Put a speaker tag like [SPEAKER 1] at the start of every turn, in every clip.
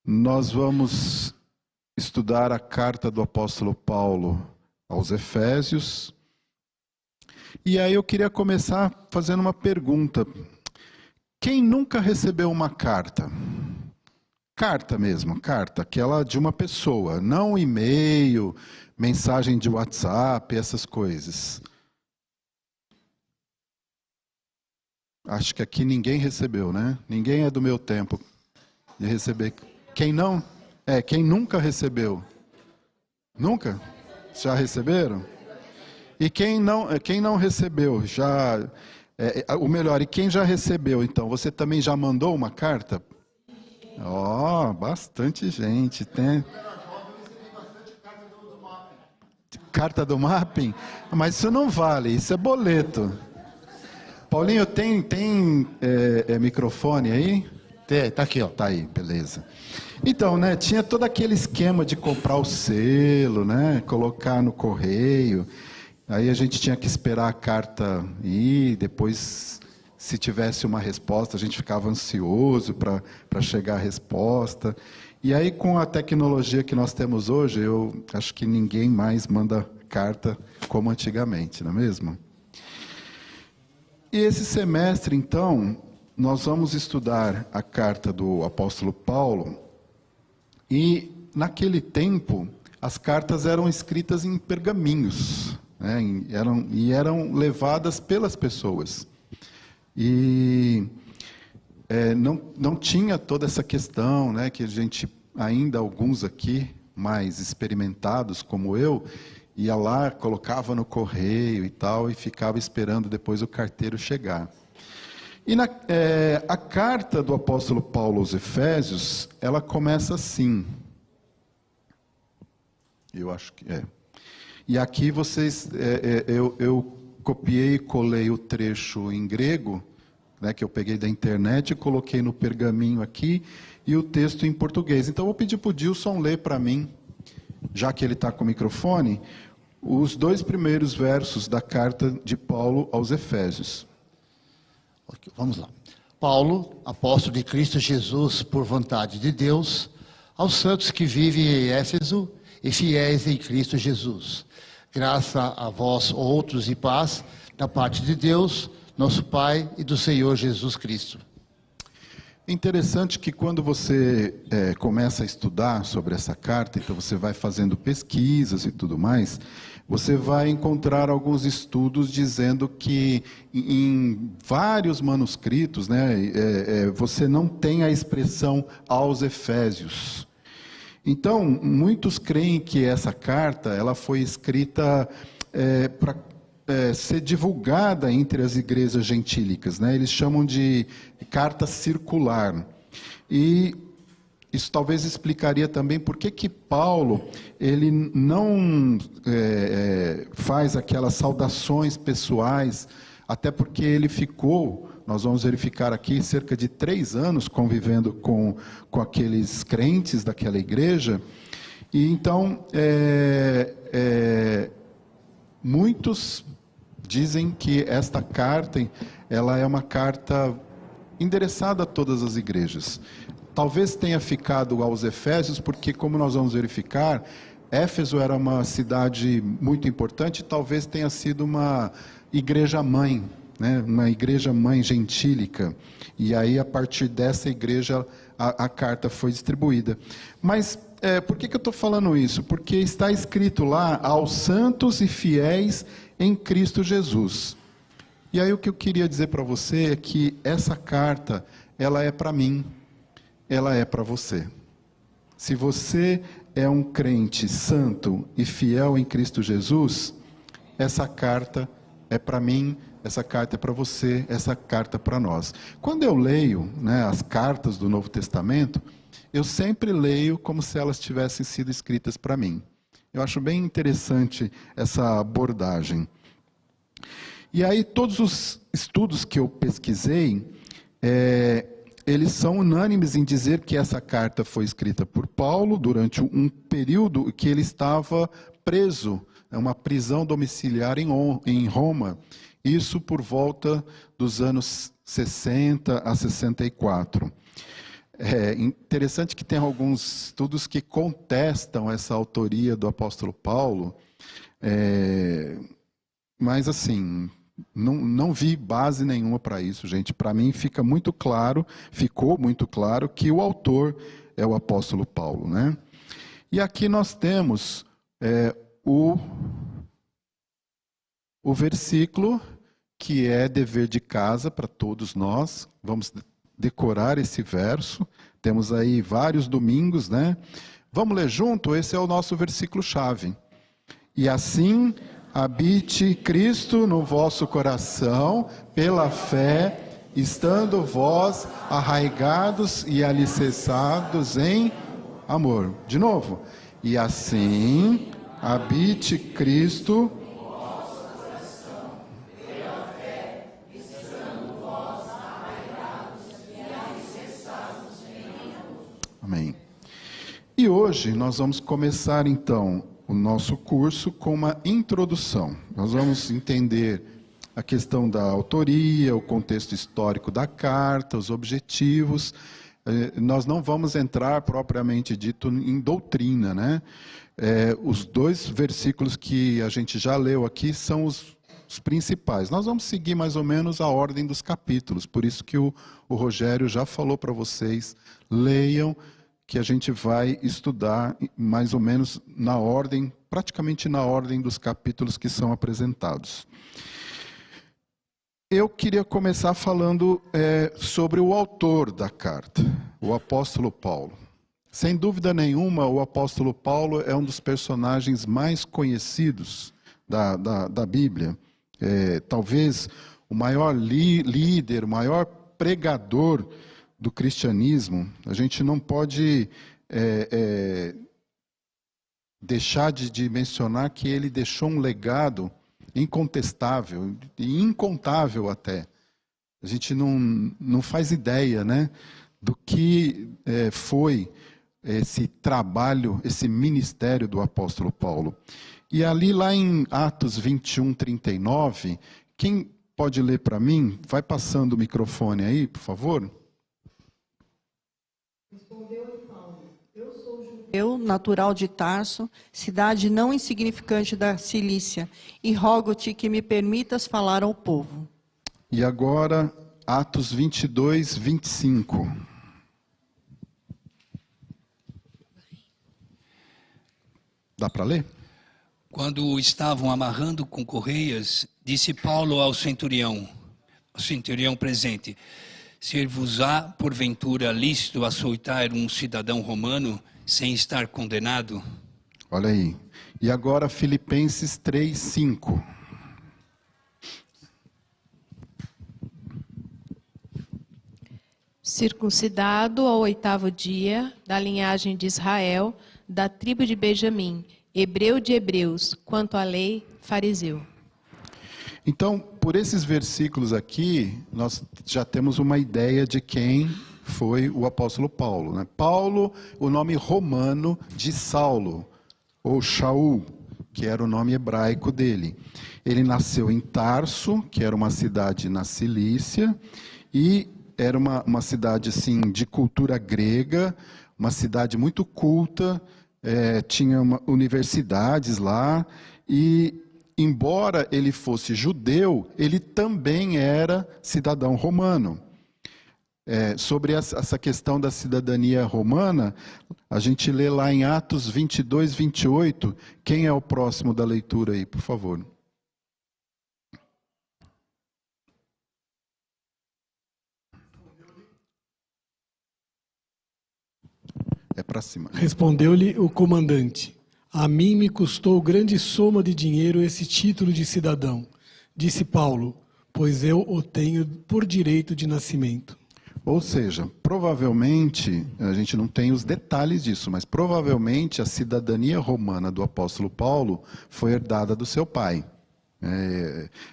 [SPEAKER 1] Nós vamos estudar a carta do apóstolo Paulo aos Efésios. E aí eu queria começar fazendo uma pergunta. Quem nunca recebeu uma carta? Carta mesmo, carta, aquela de uma pessoa, não e-mail, mensagem de WhatsApp, essas coisas. Acho que aqui ninguém recebeu, né? Ninguém é do meu tempo de receber. Quem não? Quem nunca recebeu? Nunca? Já receberam? E quem não recebeu? Já, o melhor, e quem já recebeu, então? Você também já mandou uma carta? Ó, bastante gente. Tem carta do Mapping? Mas isso não vale, isso é boleto. Paulinho, tem microfone aí?
[SPEAKER 2] Tá aqui, ó.
[SPEAKER 1] Tá aí, beleza. Então, né, tinha todo aquele esquema de comprar o selo, né, colocar no correio. Aí a gente tinha que esperar a carta ir, depois, se tivesse uma resposta, a gente ficava ansioso para chegar a resposta. E aí, com a tecnologia que nós temos hoje, eu acho que ninguém mais manda carta como antigamente, não é mesmo? E esse semestre, então, nós vamos estudar a carta do apóstolo Paulo. E, naquele tempo, as cartas eram escritas em pergaminhos, né? eram levadas pelas pessoas. E não tinha toda essa questão, né, que a gente, ainda alguns aqui, mais experimentados como eu, ia lá, colocava no correio e tal, e ficava esperando depois o carteiro chegar. E a carta do apóstolo Paulo aos Efésios, ela começa assim. Eu acho que é. E aqui vocês, eu copiei e colei o trecho em grego, né, que eu peguei da internet, e coloquei no pergaminho aqui, e o texto em português. Então, eu vou pedir para o Dilson ler para mim, já que ele está com o microfone, os 2 primeiros versos da carta de Paulo aos Efésios.
[SPEAKER 2] Vamos lá. Paulo, apóstolo de Cristo Jesus, por vontade de Deus, aos santos que vivem em Éfeso e fiéis em Cristo Jesus. Graça a vós outros e paz da parte de Deus, nosso Pai e do Senhor Jesus Cristo.
[SPEAKER 1] Interessante que quando você começa a estudar sobre essa carta, então você vai fazendo pesquisas e tudo mais, você vai encontrar alguns estudos dizendo que em vários manuscritos, né, você não tem a expressão aos Efésios. Então, muitos creem que essa carta ela foi escrita para ser divulgada entre as igrejas gentílicas, né? Eles chamam de carta circular. E isso talvez explicaria também por que Paulo ele não faz aquelas saudações pessoais, até porque ele ficou, nós vamos verificar aqui, cerca de 3 anos convivendo com aqueles crentes daquela igreja. E então, muitos dizem que esta carta, ela é uma carta endereçada a todas as igrejas. Talvez tenha ficado aos Efésios, porque, como nós vamos verificar, Éfeso era uma cidade muito importante, talvez tenha sido uma igreja-mãe, né? Uma igreja-mãe gentílica. E aí, a partir dessa igreja, a carta foi distribuída. Mas por que eu estou falando isso? Porque está escrito lá, aos santos e fiéis em Cristo Jesus. E aí o que eu queria dizer para você é que essa carta, ela é para mim, ela é para você. Se você é um crente santo e fiel em Cristo Jesus, essa carta é para mim, essa carta é para você, essa carta é para nós. Quando eu leio, né, as cartas do Novo Testamento, eu sempre leio como se elas tivessem sido escritas para mim. Eu acho bem interessante essa abordagem. E aí todos os estudos que eu pesquisei, eles são unânimes em dizer que essa carta foi escrita por Paulo durante um período que ele estava preso, uma prisão domiciliar em Roma. Isso por volta dos anos 60 a 64. É interessante que tem alguns estudos que contestam essa autoria do apóstolo Paulo, mas assim, não vi base nenhuma para isso, gente. Para mim ficou muito claro que o autor é o apóstolo Paulo, né? E aqui nós temos o versículo que é dever de casa para todos nós. Vamos decorar esse verso. Temos aí vários domingos, né? Vamos ler junto? Esse é o nosso versículo-chave. E assim habite Cristo no vosso coração, pela fé, estando vós arraigados e alicerçados em amor. De novo. E assim habite Cristo. Amém. E hoje nós vamos começar então o nosso curso com uma introdução. Nós vamos entender a questão da autoria, o contexto histórico da carta, os objetivos. Nós não vamos entrar propriamente dito em doutrina, né? Os 2 versículos que a gente já leu aqui são os principais. Nós vamos seguir mais ou menos a ordem dos capítulos, por isso que o Rogério já falou para vocês, leiam, que a gente vai estudar mais ou menos na ordem, praticamente na ordem dos capítulos que são apresentados. Eu queria começar falando sobre o autor da carta, o apóstolo Paulo. Sem dúvida nenhuma, o apóstolo Paulo é um dos personagens mais conhecidos da Bíblia. Talvez o maior líder, o maior pregador do cristianismo. A gente não pode deixar de mencionar que ele deixou um legado incontestável e incontável até. A gente não faz ideia, né, do que foi esse trabalho, esse ministério do apóstolo Paulo. E ali lá em Atos 21, 39, quem pode ler para mim? Vai passando o microfone aí, por favor.
[SPEAKER 3] Respondeu-lhe Paulo: eu sou judeu, natural de Tarso, cidade não insignificante da Cilícia, e rogo-te que me permitas falar ao povo.
[SPEAKER 1] E agora, Atos 22, 25. Dá para ler?
[SPEAKER 4] Quando o estavam amarrando com correias, disse Paulo ao centurião presente: ser-vos-á, porventura, lícito açoitar um cidadão romano sem estar condenado?
[SPEAKER 1] Olha aí. E agora Filipenses 3, 5.
[SPEAKER 5] Circuncidado ao 8º dia, da linhagem de Israel, da tribo de Benjamim, hebreu de hebreus, quanto à lei, fariseu.
[SPEAKER 1] Então, por esses versículos aqui, nós já temos uma ideia de quem foi o apóstolo Paulo, né? Paulo, o nome romano de Saulo, ou Shaul, que era o nome hebraico dele. Ele nasceu em Tarso, que era uma cidade na Cilícia, e era uma cidade assim, de cultura grega, uma cidade muito culta, tinha universidades lá, e embora ele fosse judeu, ele também era cidadão romano. Sobre essa questão da cidadania romana, a gente lê lá em Atos 22, 28. Quem é o próximo da leitura aí, por favor? É para cima.
[SPEAKER 6] Respondeu-lhe o comandante: a mim me custou grande soma de dinheiro esse título de cidadão. Disse Paulo: pois eu o tenho por direito de nascimento.
[SPEAKER 1] Ou seja, provavelmente, a gente não tem os detalhes disso, mas provavelmente a cidadania romana do apóstolo Paulo foi herdada do seu pai.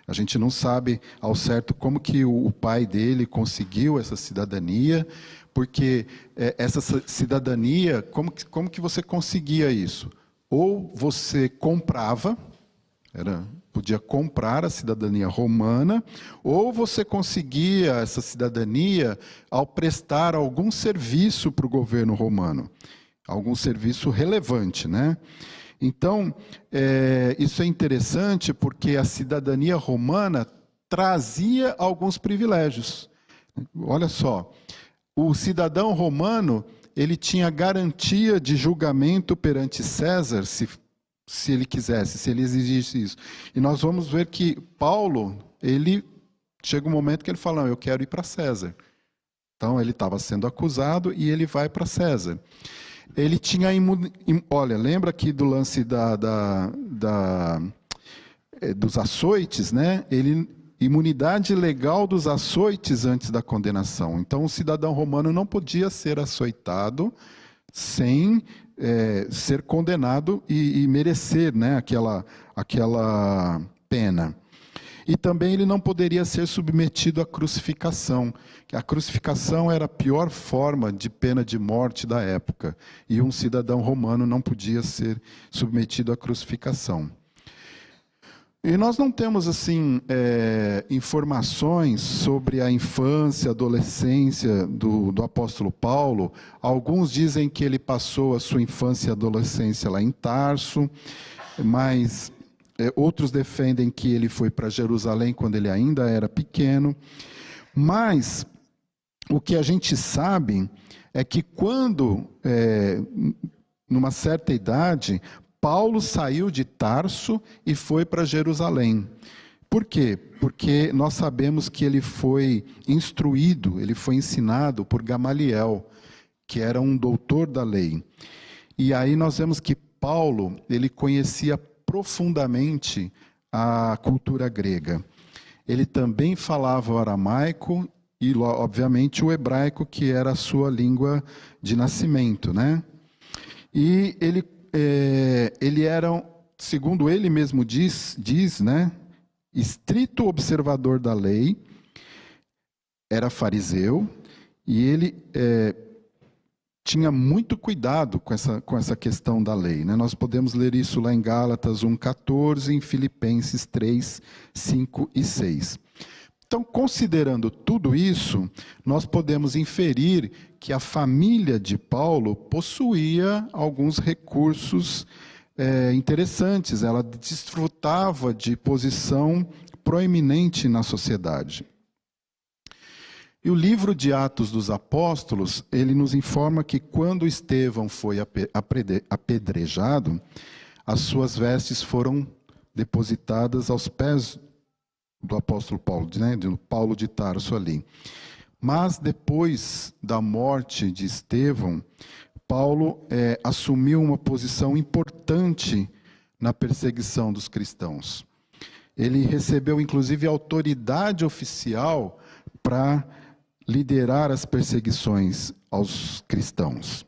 [SPEAKER 1] A gente não sabe ao certo como que o pai dele conseguiu essa cidadania, porque essa cidadania, como que você conseguia isso? Ou você comprava, podia comprar a cidadania romana, ou você conseguia essa cidadania ao prestar algum serviço para o governo romano, algum serviço relevante, né? Então, isso é interessante porque a cidadania romana trazia alguns privilégios. Olha só, o cidadão romano, ele tinha garantia de julgamento perante César, se ele quisesse, se ele exigisse isso. E nós vamos ver que Paulo, ele chega um momento que ele fala, não, eu quero ir para César. Então, ele estava sendo acusado e ele vai para César. Ele tinha, olha, lembra aqui do lance dos açoites, né? Imunidade legal dos açoites antes da condenação. Então, o cidadão romano não podia ser açoitado sem ser condenado e merecer, né, aquela pena. E também ele não poderia ser submetido à crucificação. A crucificação era a pior forma de pena de morte da época. E um cidadão romano não podia ser submetido à crucificação. E nós não temos assim informações sobre a infância, adolescência do apóstolo Paulo. Alguns dizem que ele passou a sua infância e adolescência lá em Tarso, mas outros defendem que ele foi para Jerusalém quando ele ainda era pequeno. Mas o que a gente sabe é que quando, numa certa idade, Paulo saiu de Tarso e foi para Jerusalém. Por quê? Porque nós sabemos que ele foi instruído, ele foi ensinado por Gamaliel, que era um doutor da lei. E aí nós vemos que Paulo, ele conhecia profundamente a cultura grega. Ele também falava o aramaico e, obviamente, o hebraico, que era a sua língua de nascimento, né? E ele era, segundo ele mesmo diz, né, estrito observador da lei, era fariseu, e ele tinha muito cuidado com essa questão da lei, né? Nós podemos ler isso lá em Gálatas 1:14, em Filipenses 3, 5 e 6. Então, considerando tudo isso, nós podemos inferir que a família de Paulo possuía alguns recursos interessantes. Ela desfrutava de posição proeminente na sociedade. E o livro de Atos dos Apóstolos, ele nos informa que quando Estevão foi apedrejado, as suas vestes foram depositadas aos pés do apóstolo Paulo, né, de Paulo de Tarso ali. Mas depois da morte de Estevão, Paulo assumiu uma posição importante na perseguição dos cristãos. Ele recebeu, inclusive, autoridade oficial para liderar as perseguições aos cristãos.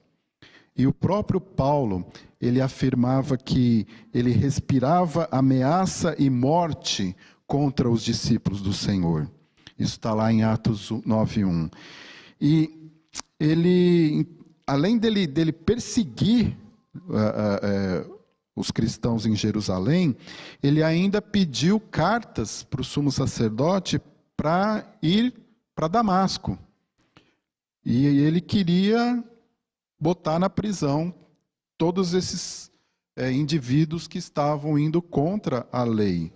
[SPEAKER 1] E o próprio Paulo, ele afirmava que ele respirava ameaça e morte contra os discípulos do Senhor. Isso está lá em Atos 9:1. E ele, além dele perseguir os cristãos em Jerusalém, ele ainda pediu cartas para o sumo sacerdote para ir para Damasco. E ele queria botar na prisão todos esses indivíduos que estavam indo contra a lei.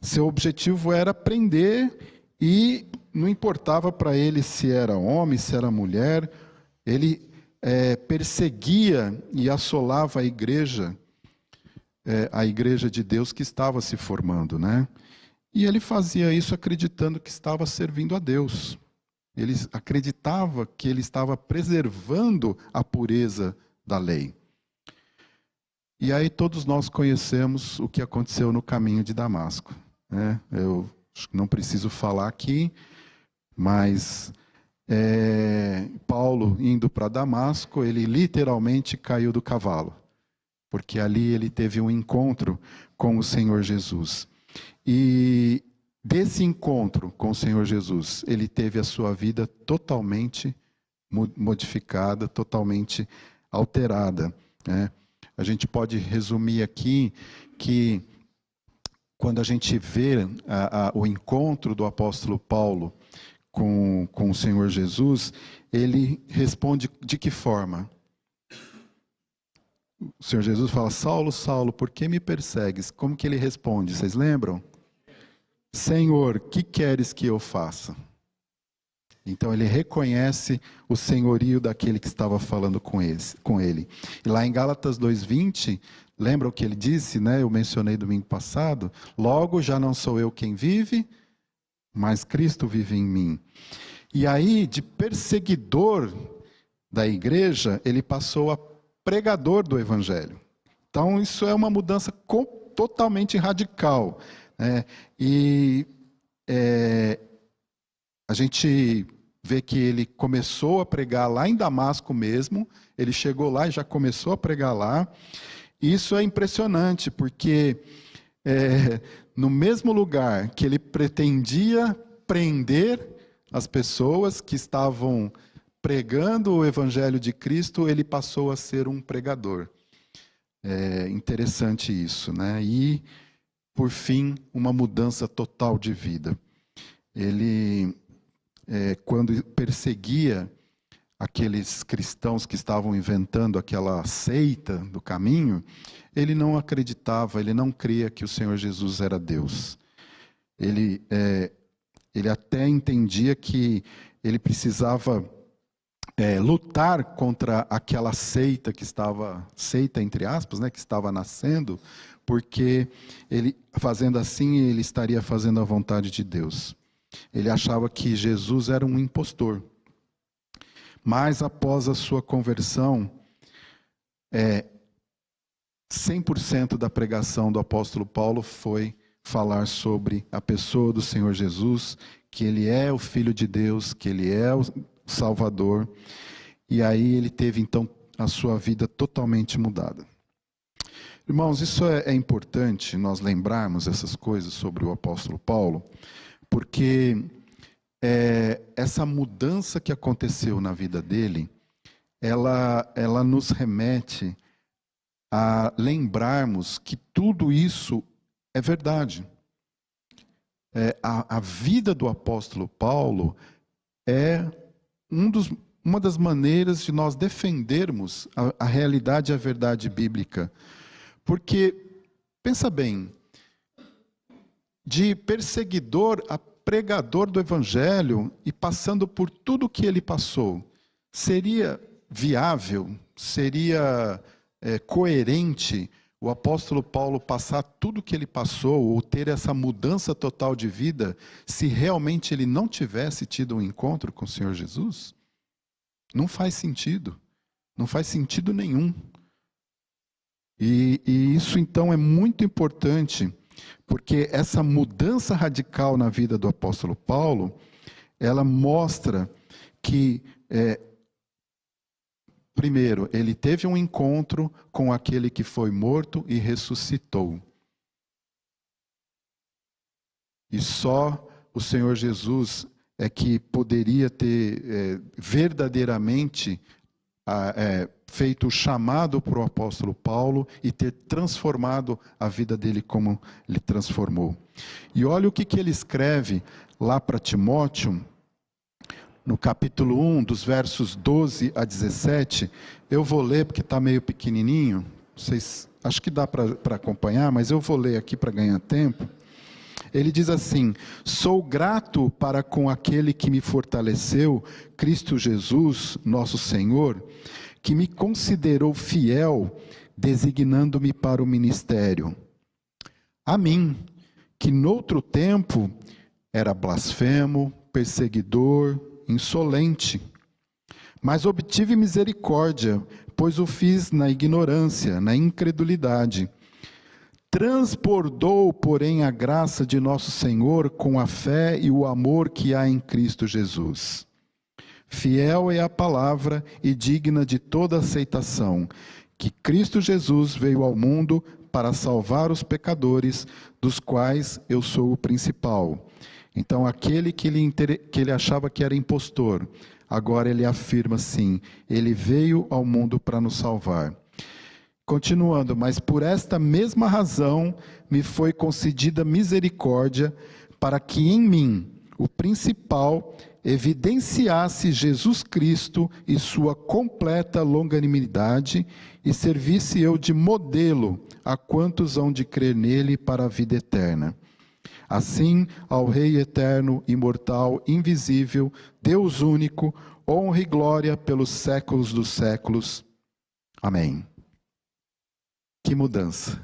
[SPEAKER 1] Seu objetivo era prender, e não importava para ele se era homem, se era mulher. Ele perseguia e assolava a igreja de Deus que estava se formando, né? E ele fazia isso acreditando que estava servindo a Deus. Ele acreditava que ele estava preservando a pureza da lei. E aí todos nós conhecemos o que aconteceu no caminho de Damasco, né? Eu não preciso falar aqui, mas Paulo indo para Damasco, ele literalmente caiu do cavalo, porque ali ele teve um encontro com o Senhor Jesus. E desse encontro com o Senhor Jesus, ele teve a sua vida totalmente modificada, totalmente alterada, né? A gente pode resumir aqui que quando a gente vê o encontro do apóstolo Paulo com o Senhor Jesus, ele responde de que forma? O Senhor Jesus fala: Saulo, Saulo, por que me persegues? Como que ele responde? Vocês lembram? Senhor, que queres que eu faça? Então ele reconhece o senhorio daquele que estava falando com ele. E lá em Gálatas 2:20, lembra o que ele disse, né? Eu mencionei domingo passado. Logo já não sou eu quem vive, mas Cristo vive em mim. E aí, de perseguidor da igreja, ele passou a pregador do evangelho. Então isso é uma mudança totalmente radical, né? E a gente vê que ele começou a pregar lá em Damasco mesmo, ele chegou lá e já começou a pregar lá. E isso é impressionante, porque no mesmo lugar que ele pretendia prender as pessoas que estavam pregando o evangelho de Cristo, ele passou a ser um pregador. É interessante isso, né? E, por fim, uma mudança total de vida. Ele, quando perseguia aqueles cristãos que estavam inventando aquela seita do caminho, ele não acreditava, ele não cria que o Senhor Jesus era Deus. Ele até entendia que ele precisava lutar contra aquela seita que estava, seita entre aspas, né, que estava nascendo, porque ele, fazendo assim, ele estaria fazendo a vontade de Deus. Ele achava que Jesus era um impostor. Mas após a sua conversão, 100% da pregação do apóstolo Paulo foi falar sobre a pessoa do Senhor Jesus, que ele é o Filho de Deus, que ele é o Salvador. E aí ele teve então a sua vida totalmente mudada. Irmãos, isso é importante nós lembrarmos essas coisas sobre o apóstolo Paulo, porque essa mudança que aconteceu na vida dele, ela nos remete a lembrarmos que tudo isso é verdade. A vida do apóstolo Paulo é uma das maneiras de nós defendermos a realidade e a verdade bíblica. Porque, pensa bem, de perseguidor a pregador do evangelho e passando por tudo que ele passou, seria viável, seria coerente o apóstolo Paulo passar tudo que ele passou, ou ter essa mudança total de vida, se realmente ele não tivesse tido um encontro com o Senhor Jesus? Não faz sentido. Não faz sentido nenhum. E isso então é muito importante, porque essa mudança radical na vida do apóstolo Paulo, ela mostra que, primeiro, ele teve um encontro com aquele que foi morto e ressuscitou. E só o Senhor Jesus é que poderia ter verdadeiramente feito o chamado para o apóstolo Paulo e ter transformado a vida dele como ele transformou. E olha o que ele escreve lá para Timóteo, no capítulo 1, dos versos 12 a 17, eu vou ler porque está meio pequenininho, vocês, acho que dá para acompanhar, mas eu vou ler aqui para ganhar tempo. Ele diz assim: sou grato para com aquele que me fortaleceu, Cristo Jesus, nosso Senhor, que me considerou fiel, designando-me para o ministério. A mim, que noutro tempo era blasfemo, perseguidor, insolente, mas obtive misericórdia, pois o fiz na ignorância, na incredulidade. Transbordou, porém, a graça de nosso Senhor com a fé e o amor que há em Cristo Jesus. Fiel é a palavra e digna de toda aceitação, que Cristo Jesus veio ao mundo para salvar os pecadores, dos quais eu sou o principal. Então, aquele que ele achava que era impostor, agora ele afirma assim: ele veio ao mundo para nos salvar. Continuando, mas por esta mesma razão me foi concedida misericórdia, para que em mim, o principal, evidenciasse Jesus Cristo e sua completa longanimidade, e servisse eu de modelo a quantos hão de crer nele para a vida eterna. Assim, ao Rei eterno, imortal, invisível, Deus único, honra e glória pelos séculos dos séculos. Amém. Que mudança.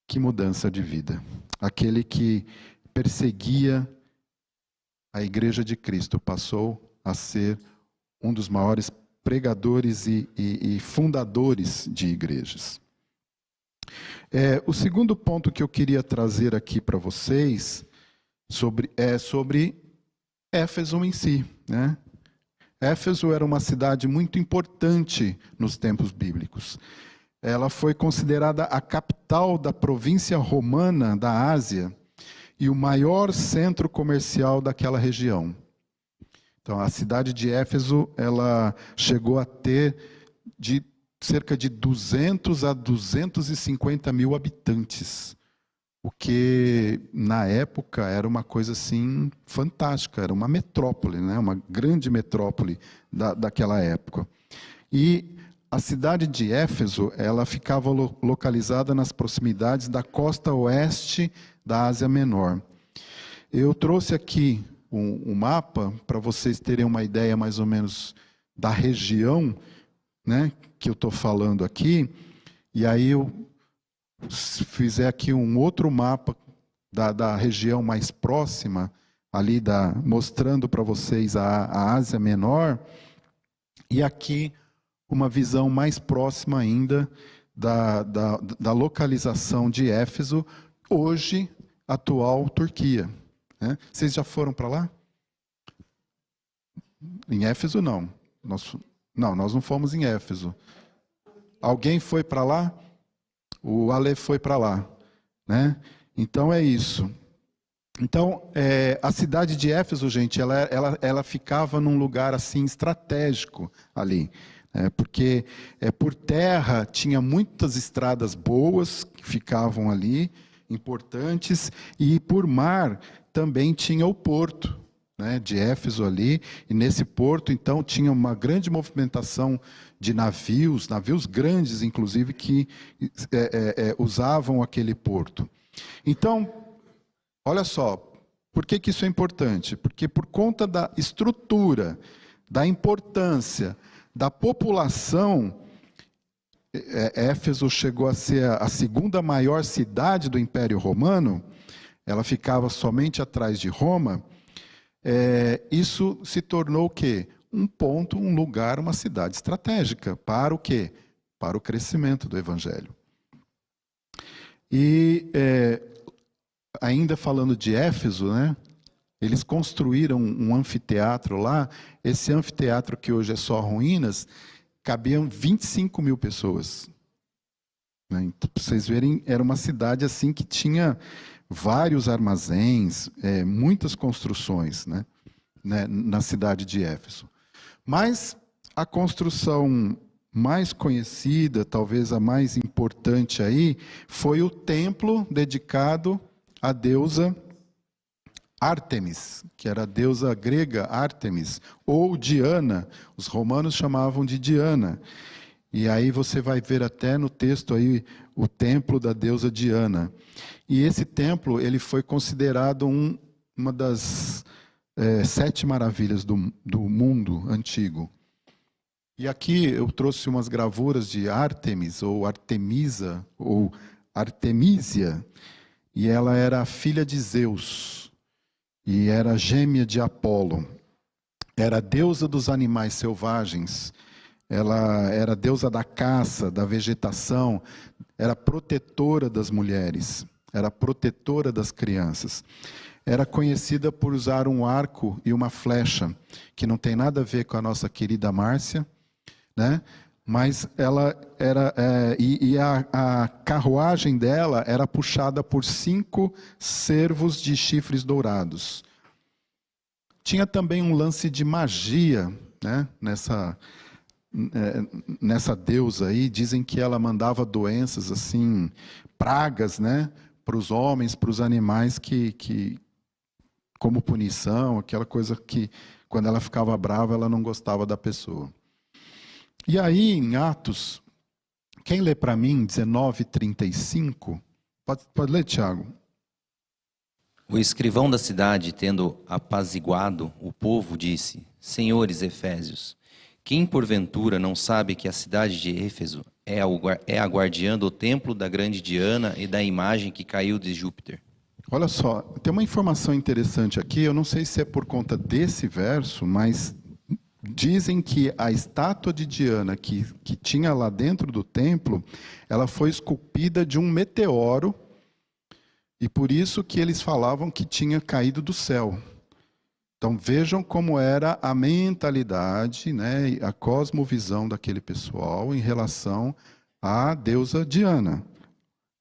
[SPEAKER 1] Que mudança de vida. Aquele que perseguia a Igreja de Cristo passou a ser um dos maiores pregadores e fundadores de igrejas. O segundo ponto que eu queria trazer aqui para vocês é sobre Éfeso em si, né? Éfeso era uma cidade muito importante nos tempos bíblicos. Ela foi considerada a capital da província romana da Ásia e o maior centro comercial daquela região. Então, a cidade de Éfeso, ela chegou a ter de cerca de 200 a 250 mil habitantes, o que na época era uma coisa assim fantástica, era uma metrópole, né? Uma grande metrópole daquela época. E a cidade de Éfeso, ela ficava localizada nas proximidades da costa oeste da Ásia Menor. Eu trouxe aqui um mapa para vocês terem uma ideia mais ou menos da região, né, que eu estou falando aqui, e aí eu fizer aqui um outro mapa da região mais próxima, ali mostrando para vocês a Ásia Menor, e aqui uma visão mais próxima ainda da localização de Éfeso, hoje, atual Turquia. Né? Vocês já foram para lá? Em Éfeso, não. Nós não fomos em Éfeso. Alguém foi para lá? O Ale foi para lá. Né? Então, é isso. Então, a cidade de Éfeso, gente, ela ficava num lugar assim estratégico ali. Porque por terra tinha muitas estradas boas que ficavam ali, importantes, e por mar também tinha o porto, né, de Éfeso ali, e nesse porto então tinha uma grande movimentação de navios grandes inclusive, que usavam aquele porto. Então, olha só, por que isso é importante? Porque por conta da estrutura, da importância, da população, Éfeso chegou a ser a segunda maior cidade do Império Romano, ela ficava somente atrás de Roma. Isso se tornou o quê? Um ponto, um lugar, uma cidade estratégica. Para o quê? Para o crescimento do Evangelho. E ainda falando de Éfeso, né? Eles construíram um anfiteatro lá. Esse anfiteatro, que hoje é só ruínas, cabiam 25 mil pessoas. Então, para vocês verem, era uma cidade assim que tinha vários armazéns, muitas construções, né, na cidade de Éfeso. Mas a construção mais conhecida, talvez a mais importante aí, foi o templo dedicado à deusa Ártemis, que era a deusa grega Ártemis, ou Diana. Os romanos chamavam de Diana. E aí você vai ver até no texto aí o templo da deusa Diana. E esse templo, ele foi considerado uma das 7 maravilhas do mundo antigo. E aqui eu trouxe umas gravuras de Ártemis, ou Artemisa, ou Artemísia, e ela era a filha de Zeus, e era gêmea de Apolo. Era a deusa dos animais selvagens, ela era deusa da caça, da vegetação, era protetora das mulheres, era protetora das crianças. Era conhecida por usar um arco e uma flecha, que não tem nada a ver com a nossa querida Márcia, né? Mas ela era, a carruagem dela era puxada por 5 cervos de chifres dourados. Tinha também um lance de magia, né? nessa deusa aí, dizem que ela mandava doenças, assim, pragas, né, para os homens, para os animais, que como punição, aquela coisa que, quando ela ficava brava, ela não gostava da pessoa. E aí, em Atos, quem lê para mim, 19:35, pode ler, Tiago.
[SPEAKER 7] O escrivão da cidade, tendo apaziguado o povo, disse: Senhores Efésios, quem porventura não sabe que a cidade de Éfeso é a guardiã do templo da grande Diana e da imagem que caiu de Júpiter?
[SPEAKER 1] Olha só, tem uma informação interessante aqui, eu não sei se é por conta desse verso, mas dizem que a estátua de Diana que tinha lá dentro do templo, ela foi esculpida de um meteoro, e por isso que eles falavam que tinha caído do céu. Então vejam como era a mentalidade, né, a cosmovisão daquele pessoal em relação à deusa Diana.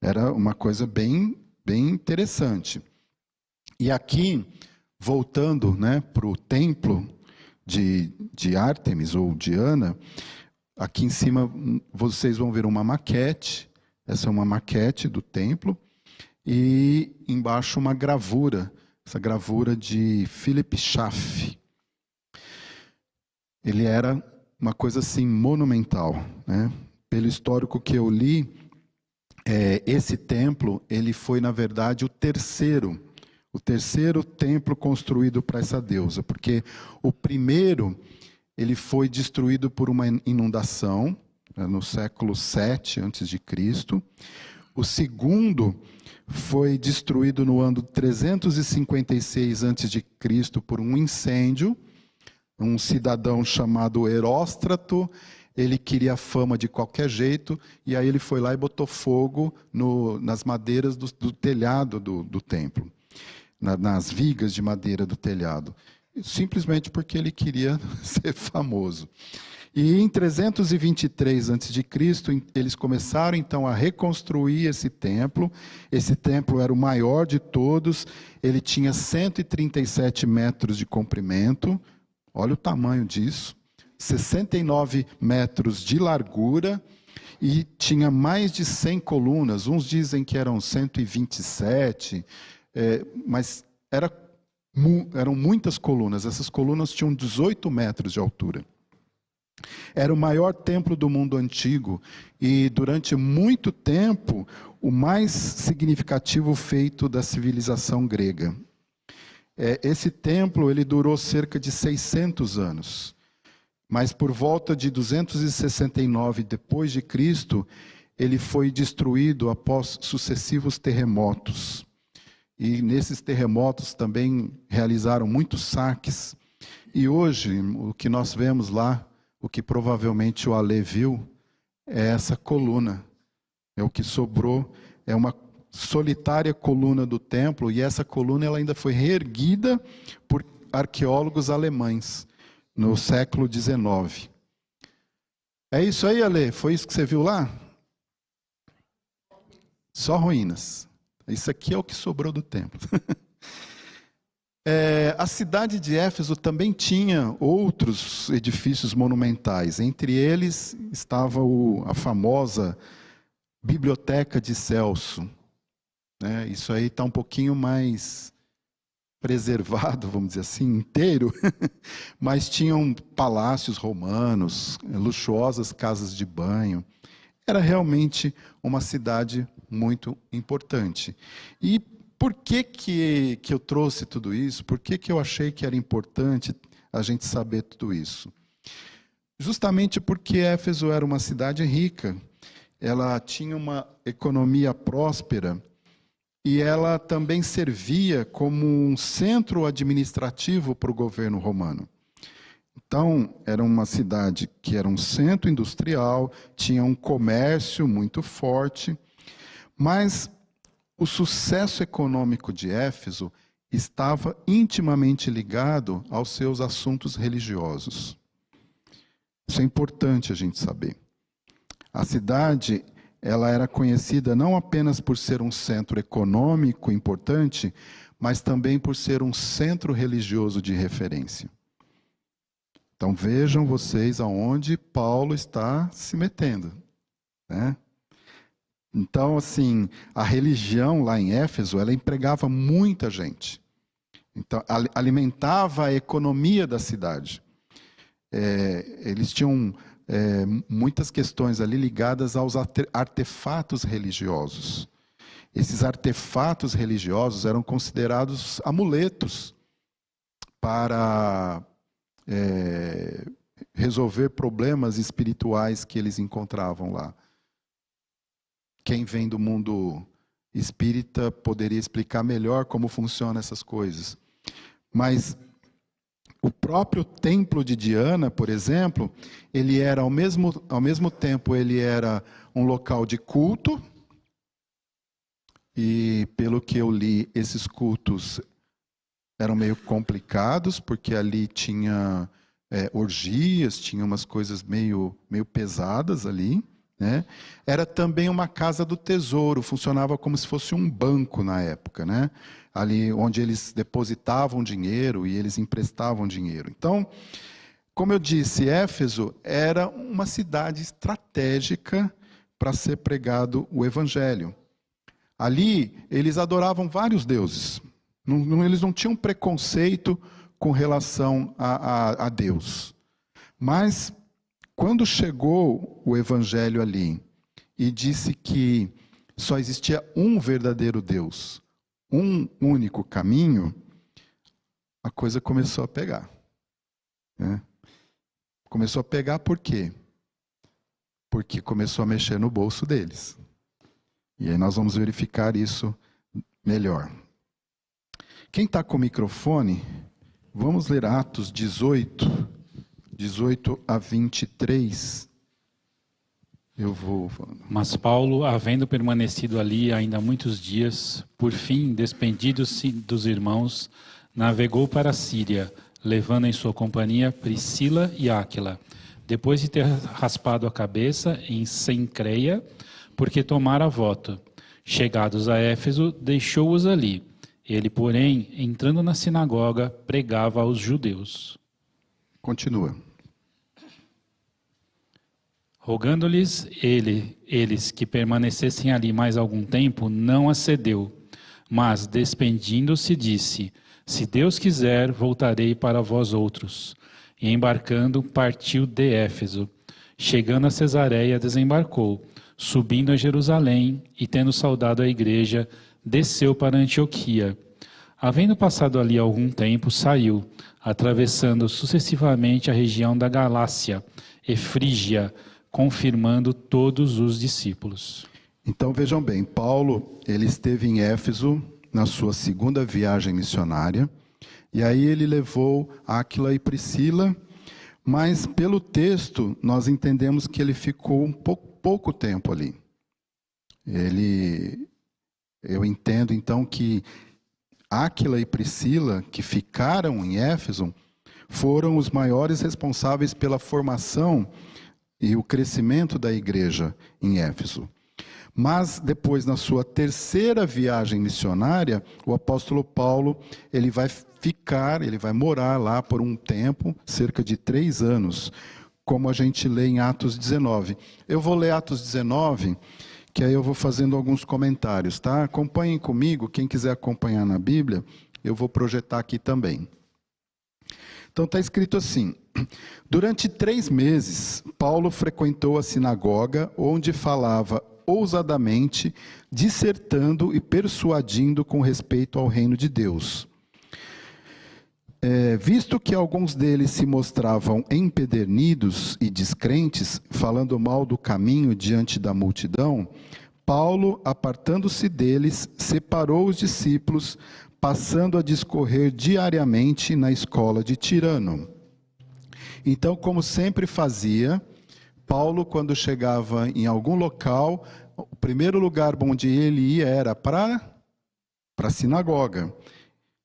[SPEAKER 1] Era uma coisa bem interessante. E aqui, voltando, né, para o templo de Ártemis ou Diana, aqui em cima vocês vão ver uma maquete. Essa é uma maquete do templo. E embaixo uma gravura, essa gravura de Philip Schaff. Ele era uma coisa assim monumental, né? Pelo histórico que eu li, esse templo, ele foi na verdade o terceiro templo construído para essa deusa, porque o primeiro ele foi destruído por uma inundação, né, no século 7 a.C. O segundo foi destruído no ano 356 a.C. por um incêndio. Um cidadão chamado Heróstrato, ele queria fama de qualquer jeito, e aí ele foi lá e botou fogo nas madeiras do telhado do templo, nas vigas de madeira do telhado, simplesmente porque ele queria ser famoso. E em 323 a.C., eles começaram então a reconstruir esse templo. Esse templo era o maior de todos, ele tinha 137 metros de comprimento, olha o tamanho disso, 69 metros de largura, e tinha mais de 100 colunas, uns dizem que eram 127, mas eram muitas colunas. Essas colunas tinham 18 metros de altura. Era o maior templo do mundo antigo e, durante muito tempo, o mais significativo feito da civilização grega. Esse templo ele durou cerca de 600 anos, mas por volta de 269 depois de Cristo, ele foi destruído após sucessivos terremotos. E nesses terremotos também realizaram muitos saques. E hoje, o que nós vemos lá, o que provavelmente o Alê viu, é essa coluna. É o que sobrou, é uma solitária coluna do templo, e essa coluna ela ainda foi reerguida por arqueólogos alemães no século XIX. É isso aí, Alê? Foi isso que você viu lá? Só ruínas. Isso aqui é o que sobrou do templo. A cidade de Éfeso também tinha outros edifícios monumentais. Entre eles estava a famosa Biblioteca de Celso. Isso aí está um pouquinho mais preservado, vamos dizer assim, inteiro, mas tinham palácios romanos, luxuosas casas de banho. Era realmente uma cidade muito importante. E por que eu trouxe tudo isso? Por que eu achei que era importante a gente saber tudo isso? Justamente porque Éfeso era uma cidade rica, ela tinha uma economia próspera e ela também servia como um centro administrativo para o governo romano. Então, era uma cidade que era um centro industrial, tinha um comércio muito forte, mas o sucesso econômico de Éfeso estava intimamente ligado aos seus assuntos religiosos. Isso é importante a gente saber. A cidade, ela era conhecida não apenas por ser um centro econômico importante, mas também por ser um centro religioso de referência. Então vejam vocês aonde Paulo está se metendo, né? Então, assim, a religião lá em Éfeso, ela empregava muita gente. Então, alimentava a economia da cidade. Eles tinham muitas questões ali ligadas aos artefatos religiosos. Esses artefatos religiosos eram considerados amuletos para resolver problemas espirituais que eles encontravam lá. Quem vem do mundo espírita poderia explicar melhor como funcionam essas coisas. Mas o próprio templo de Diana, por exemplo, ele era ao mesmo tempo ele era um local de culto, e pelo que eu li, esses cultos eram meio complicados, porque ali tinha orgias, tinha umas coisas meio pesadas ali, né? Era também uma casa do tesouro, funcionava como se fosse um banco na época, né? Ali onde eles depositavam dinheiro e eles emprestavam dinheiro. Então, como eu disse, Éfeso era uma cidade estratégica para ser pregado o evangelho. Ali, eles adoravam vários deuses. Eles não tinham preconceito com relação a Deus. Mas, quando chegou o evangelho ali e disse que só existia um verdadeiro Deus, um único caminho, a coisa começou a pegar, né? Começou a pegar por quê? Porque começou a mexer no bolso deles. E aí nós vamos verificar isso melhor. Quem está com o microfone, vamos ler Atos 18 a 23. Eu vou...
[SPEAKER 8] Mas Paulo, havendo permanecido ali ainda muitos dias, por fim, despedido-se dos irmãos, navegou para a Síria, levando em sua companhia Priscila e Áquila, depois de ter raspado a cabeça em Cencreia, porque tomara voto. Chegados a Éfeso, deixou-os ali. Ele, porém, entrando na sinagoga, pregava aos judeus.
[SPEAKER 1] Continua.
[SPEAKER 8] Rogando-lhes eles que permanecessem ali mais algum tempo, não acedeu. Mas, despedindo-se, disse: Se Deus quiser, voltarei para vós outros. E embarcando, partiu de Éfeso. Chegando a Cesareia, desembarcou. Subindo a Jerusalém e tendo saudado a igreja, desceu para Antioquia. Havendo passado ali algum tempo, saiu, atravessando sucessivamente a região da Galácia e Frígia, confirmando todos os discípulos.
[SPEAKER 1] Então vejam bem, Paulo, ele esteve em Éfeso na sua segunda viagem missionária, e aí ele levou Áquila e Priscila, mas pelo texto nós entendemos que ele ficou um pouco tempo ali. Eu entendo então que Áquila e Priscila, que ficaram em Éfeso, foram os maiores responsáveis pela formação e o crescimento da igreja em Éfeso. Mas depois, na sua terceira viagem missionária, o apóstolo Paulo, ele vai morar lá por um tempo, cerca de 3 anos, como a gente lê em Atos 19. Eu vou ler Atos 19, que aí eu vou fazendo alguns comentários, tá? Acompanhem comigo, quem quiser acompanhar na Bíblia, eu vou projetar aqui também. Então está escrito assim: durante 3 meses, Paulo frequentou a sinagoga, onde falava ousadamente, dissertando e persuadindo com respeito ao reino de Deus. Visto que alguns deles se mostravam empedernidos e descrentes, falando mal do caminho diante da multidão, Paulo, apartando-se deles, separou os discípulos, passando a discorrer diariamente na escola de Tirano. Então, como sempre fazia, Paulo, quando chegava em algum local, o primeiro lugar onde ele ia era para a sinagoga.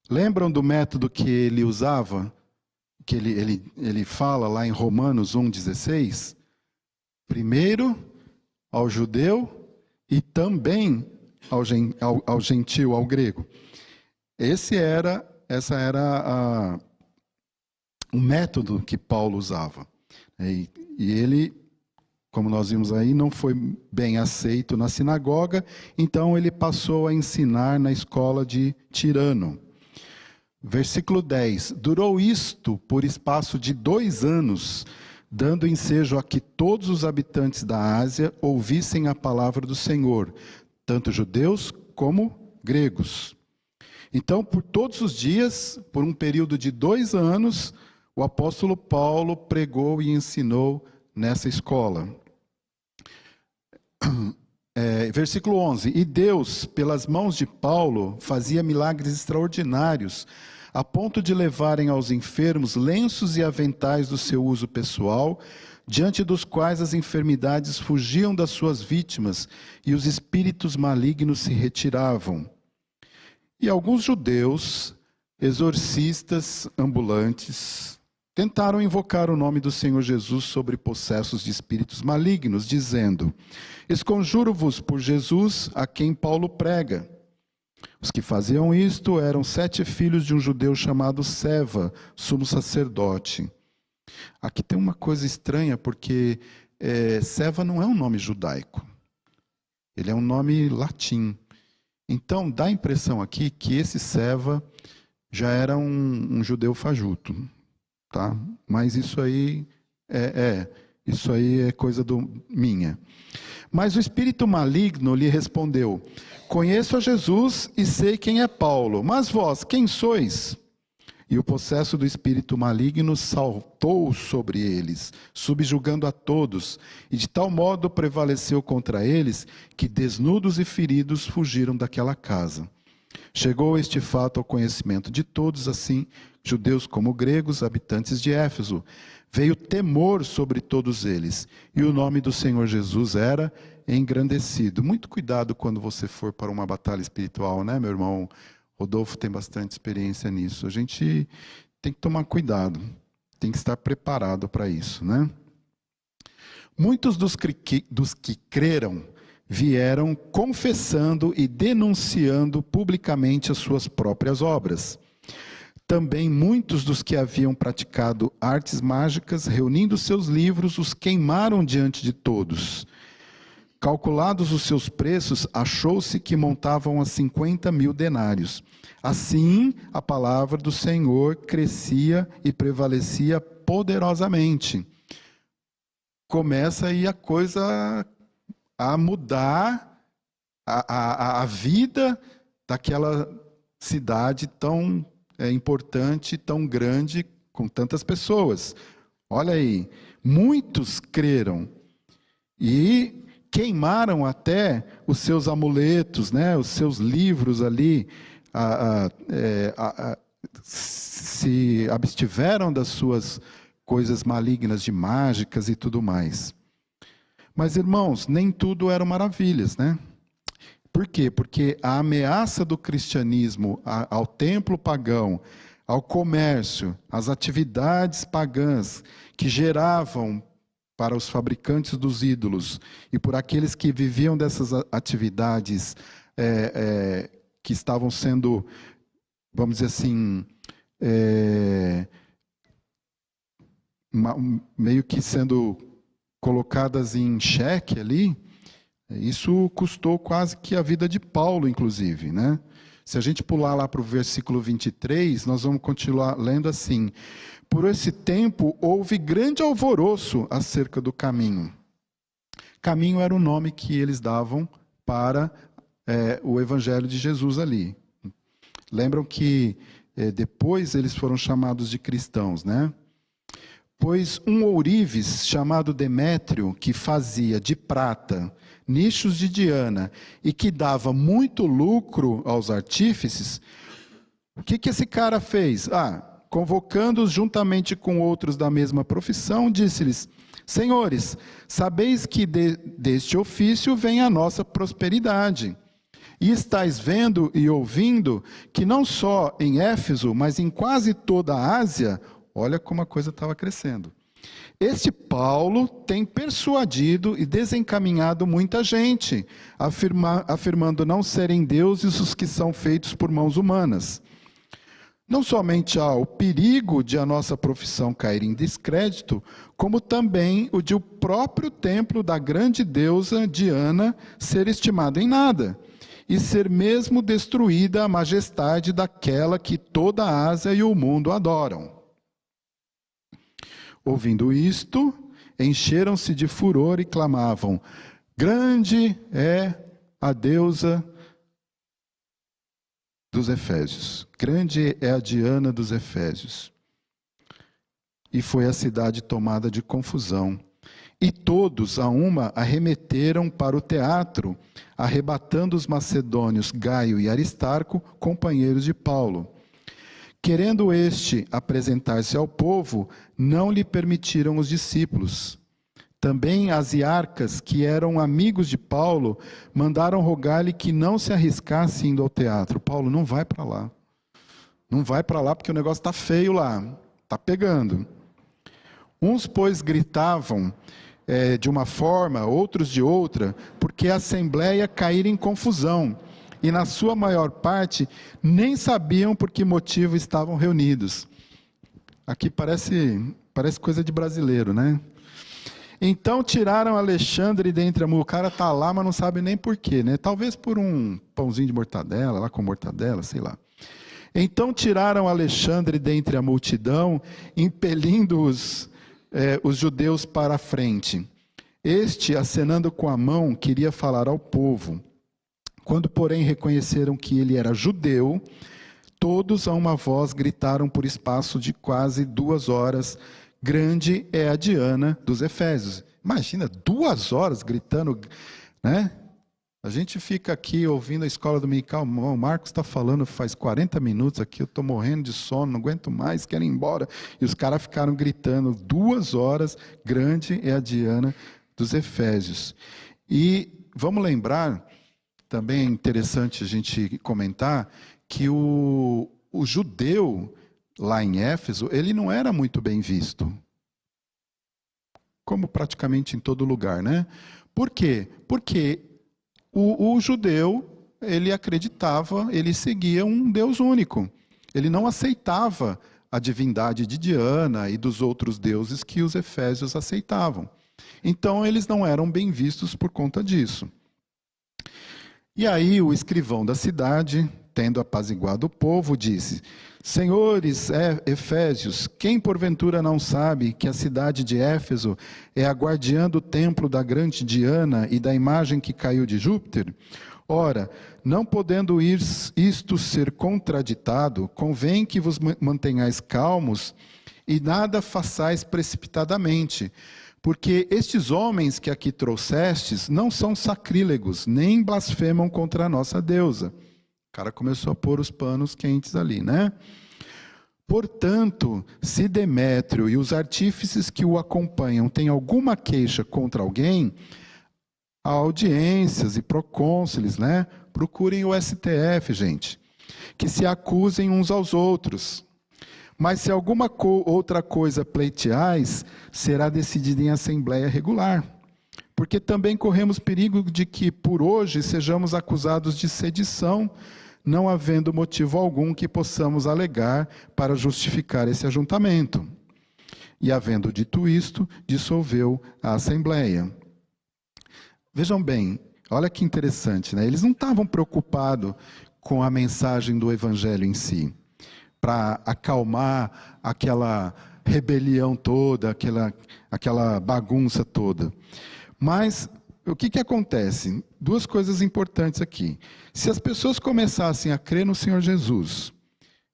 [SPEAKER 1] Lembram do método que ele usava? Que ele fala lá em Romanos 1,16? Primeiro ao judeu e também ao gentil, ao grego. Essa era o método que Paulo usava. E ele, como nós vimos aí, não foi bem aceito na sinagoga, então ele passou a ensinar na escola de Tirano. Versículo 10. Durou isto por espaço de 2 anos, dando ensejo a que todos os habitantes da Ásia ouvissem a palavra do Senhor, tanto judeus como gregos. Então, por todos os dias, por um período de 2 anos, o apóstolo Paulo pregou e ensinou nessa escola. Versículo 11. E Deus, pelas mãos de Paulo, fazia milagres extraordinários, a ponto de levarem aos enfermos lenços e aventais do seu uso pessoal, diante dos quais as enfermidades fugiam das suas vítimas e os espíritos malignos se retiravam. E alguns judeus, exorcistas ambulantes, tentaram invocar o nome do Senhor Jesus sobre possessos de espíritos malignos, dizendo: esconjuro-vos por Jesus, a quem Paulo prega. Os que faziam isto eram 7 filhos de um judeu chamado Seva, sumo sacerdote. Aqui tem uma coisa estranha, porque Seva não é um nome judaico. Ele é um nome latim. Então, dá a impressão aqui que esse Seva já era um judeu fajuto. Tá? Mas isso aí é coisa minha. Mas o espírito maligno lhe respondeu: conheço a Jesus e sei quem é Paulo, mas vós, quem sois? E o possesso do espírito maligno saltou sobre eles, subjugando a todos, e de tal modo prevaleceu contra eles, que desnudos e feridos fugiram daquela casa. Chegou este fato ao conhecimento de todos, assim, judeus como gregos, habitantes de Éfeso. Veio temor sobre todos eles, e o nome do Senhor Jesus era engrandecido. Muito cuidado quando você for para uma batalha espiritual, né, meu irmão? Rodolfo tem bastante experiência nisso. A gente tem que tomar cuidado, tem que estar preparado para isso, né? Muitos dos que creram vieram confessando e denunciando publicamente as suas próprias obras. Também muitos dos que haviam praticado artes mágicas, reunindo seus livros, os queimaram diante de todos. Calculados os seus preços, achou-se que montavam a 50.000 denários. Assim, a palavra do Senhor crescia e prevalecia poderosamente. Começa aí a coisa a mudar a vida daquela cidade tão importante, tão grande, com tantas pessoas. Olha aí, muitos creram e queimaram até os seus amuletos, né, os seus livros ali, se abstiveram das suas coisas malignas de mágicas e tudo mais. Mas, irmãos, nem tudo eram maravilhas, né? Por quê? Porque a ameaça do cristianismo ao templo pagão, ao comércio, às atividades pagãs que geravam para os fabricantes dos ídolos e por aqueles que viviam dessas atividades que estavam sendo, vamos dizer assim, meio que sendo colocadas em xeque ali, isso custou quase que a vida de Paulo, inclusive, né? Se a gente pular lá para o versículo 23, nós vamos continuar lendo assim: por esse tempo houve grande alvoroço acerca do caminho. Caminho era o nome que eles davam para o evangelho de Jesus ali. Lembram que depois eles foram chamados de cristãos, né? Pois um ourives chamado Demétrio, que fazia de prata nichos de Diana e que dava muito lucro aos artífices, o que esse cara fez? Convocando-os juntamente com outros da mesma profissão, disse-lhes: senhores, sabeis que deste ofício vem a nossa prosperidade. E estáis vendo e ouvindo que não só em Éfeso, mas em quase toda a Ásia, olha como a coisa estava crescendo. Este Paulo tem persuadido e desencaminhado muita gente, afirmando não serem deuses os que são feitos por mãos humanas. Não somente há o perigo de a nossa profissão cair em descrédito, como também o de o próprio templo da grande deusa Diana ser estimado em nada, e ser mesmo destruída a majestade daquela que toda a Ásia e o mundo adoram. Ouvindo isto, encheram-se de furor e clamavam: grande é a deusa dos Efésios. Grande é a Diana dos Efésios. E foi a cidade tomada de confusão. E todos, a uma, arremeteram para o teatro, arrebatando os macedônios Gaio e Aristarco, companheiros de Paulo. Querendo este apresentar-se ao povo, não lhe permitiram os discípulos. Também as iarcas, que eram amigos de Paulo, mandaram rogar-lhe que não se arriscasse indo ao teatro. Paulo, não vai para lá. Não vai para lá porque o negócio está feio lá. Está pegando. Uns, pois, gritavam de uma forma, outros de outra, porque a assembleia caíra em confusão. E na sua maior parte, nem sabiam por que motivo estavam reunidos. Aqui parece coisa de brasileiro, né? Então tiraram Alexandre dentre a multidão. O cara está lá, mas não sabe nem por quê, né? Talvez por um pãozinho de mortadela, lá com mortadela, sei lá. Então tiraram Alexandre dentre a multidão, impelindo os judeus para a frente. Este, acenando com a mão, queria falar ao povo. Quando, porém, reconheceram que ele era judeu, todos a uma voz gritaram por espaço de quase 2 horas: grande é a Diana dos Efésios. Imagina, 2 horas gritando, né? A gente fica aqui ouvindo a escola dominical, o Marcos está falando faz 40 minutos aqui, eu estou morrendo de sono, não aguento mais, quero ir embora. E os caras ficaram gritando 2 horas, grande é a Diana dos Efésios. E vamos lembrar, também é interessante a gente comentar, que o judeu lá em Éfeso, ele não era muito bem visto. Como praticamente em todo lugar, né? Por quê? Porque o judeu, ele acreditava, ele seguia um Deus único. Ele não aceitava a divindade de Diana e dos outros deuses que os efésios aceitavam. Então, eles não eram bem vistos por conta disso. E aí, o escrivão da cidade, tendo apaziguado o povo, disse: senhores Efésios, quem porventura não sabe que a cidade de Éfeso é a guardiã do templo da grande Diana e da imagem que caiu de Júpiter? Ora, não podendo isto ser contraditado, convém que vos mantenhais calmos e nada façais precipitadamente, porque estes homens que aqui trouxestes não são sacrílegos, nem blasfemam contra a nossa deusa. O cara começou a pôr os panos quentes ali, né? Portanto, se Demétrio e os artífices que o acompanham têm alguma queixa contra alguém, há audiências e procônsules, né? Procurem o STF, gente, que se acusem uns aos outros. Mas se alguma outra coisa pleiteais, será decidida em assembleia regular. Porque também corremos perigo de que, por hoje, sejamos acusados de sedição, não havendo motivo algum que possamos alegar para justificar esse ajuntamento. E, havendo dito isto, dissolveu a assembleia. Vejam bem, olha que interessante, né? Eles não estavam preocupados com a mensagem do evangelho em si, para acalmar aquela rebelião toda, aquela bagunça toda. Mas o que acontece? 2 coisas importantes aqui. Se as pessoas começassem a crer no Senhor Jesus,